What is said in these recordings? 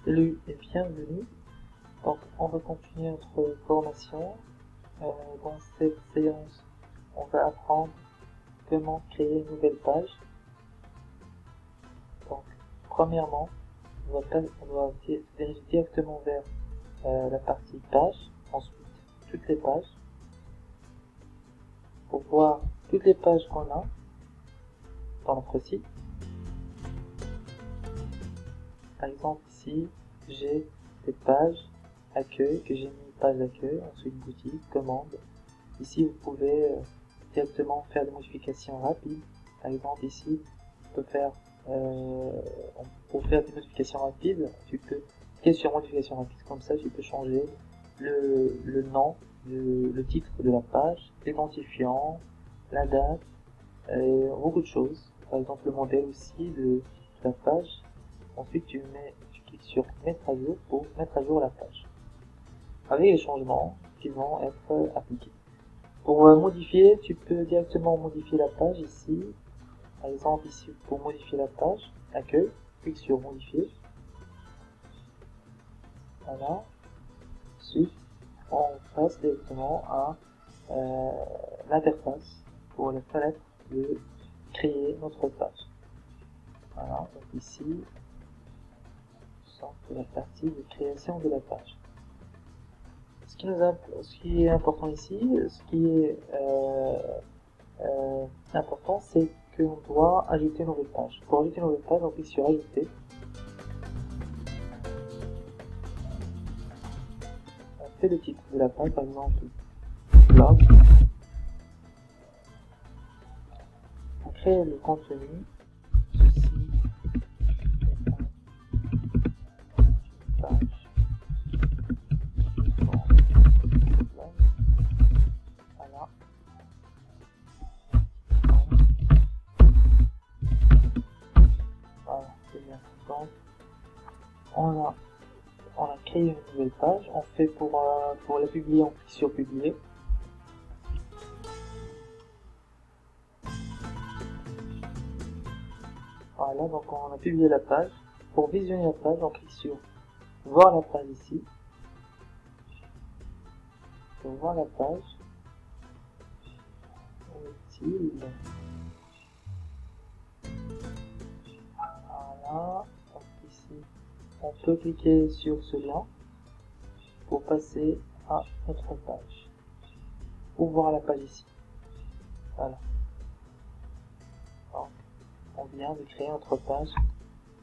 Salut et bienvenue. Donc on va continuer notre formation. Dans cette séance, on va apprendre comment créer une nouvelle page. Donc premièrement, on va diriger directement vers la partie page, ensuite toutes les pages, pour voir toutes les pages qu'on a dans notre site. Par exemple ici, j'ai des pages accueil, que j'ai mis page d'accueil, ensuite boutique, commande. Ici vous pouvez directement faire des modifications rapides. Par exemple ici, pour faire des modifications rapides, tu peux cliquer sur modification rapide, comme ça tu peux changer le nom, le titre de la page, l'identifiant, la date, et beaucoup de choses. Par exemple le modèle aussi de la page. Ensuite tu cliques sur mettre à jour pour mettre à jour la page avec les changements qui vont être appliqués. Pour modifier, tu peux directement modifier la page ici. Par exemple ici, pour modifier la page accueil, clique sur modifier. Voilà. Ensuite, on passe directement à l'interface pour la fenêtre de créer notre page. Voilà, donc ici, c'est la partie de création de la page. Ce qui est important ici, ce qui est important, c'est qu'on doit ajouter une nouvelle page. Pour ajouter une nouvelle page, on clique sur ajouter. On fait le titre de la page, par exemple blog. On crée le contenu. Ceci est une page. Voilà. Voilà, c'est bien. Donc, on a créé une nouvelle page. On fait pour la publier, on clique sur publier. Voilà, donc on a publié la page. Pour visionner la page, on clique sur voir la page ici. Pour voir la page, utile. Voilà, donc ici, on peut cliquer sur ce lien pour passer à notre page. Pour voir la page ici. Voilà. Donc, on vient de créer notre page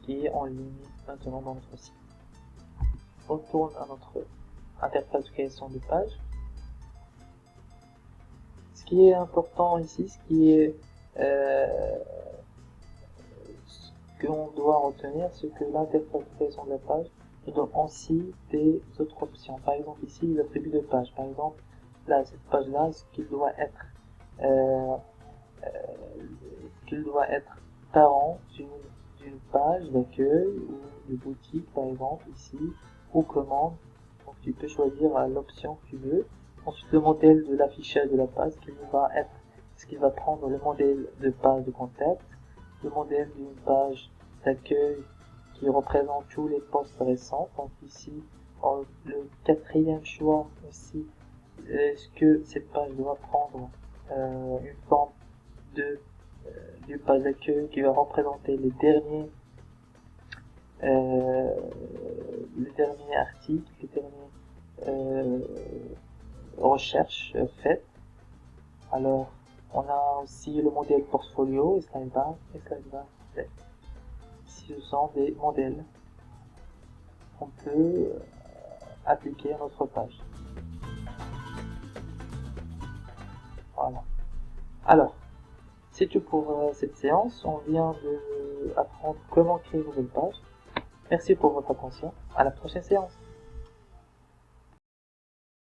qui est en ligne maintenant dans notre site. On retourne à notre interface de création de page. Ce qui est important ici, ce qu'on doit retenir, c'est que l'interface de création de la page nous donne aussi des autres options. Par exemple ici, il attribue de page. Par exemple, là, cette page-là, ce qu'il doit être parent d'une page d'accueil ou de boutique, par exemple ici, ou commande. Donc tu peux choisir l'option que tu veux. Ensuite, le modèle de l'affichage de la page, est-ce qu'il va prendre le modèle de page de contact, le modèle d'une page d'accueil qui représente tous les posts récents. Donc ici, le quatrième choix aussi, est-ce que cette page doit prendre une forme d'une page d'accueil qui va représenter les derniers articles, les dernières recherches faites. Alors, on a aussi le modèle portfolio et slide bar. Ici, ce sont des modèles qu'on peut appliquer à notre page. Voilà. Alors, c'est tout pour cette séance. On vient d'apprendre comment créer une nouvelle page. Merci pour votre attention. À la prochaine séance.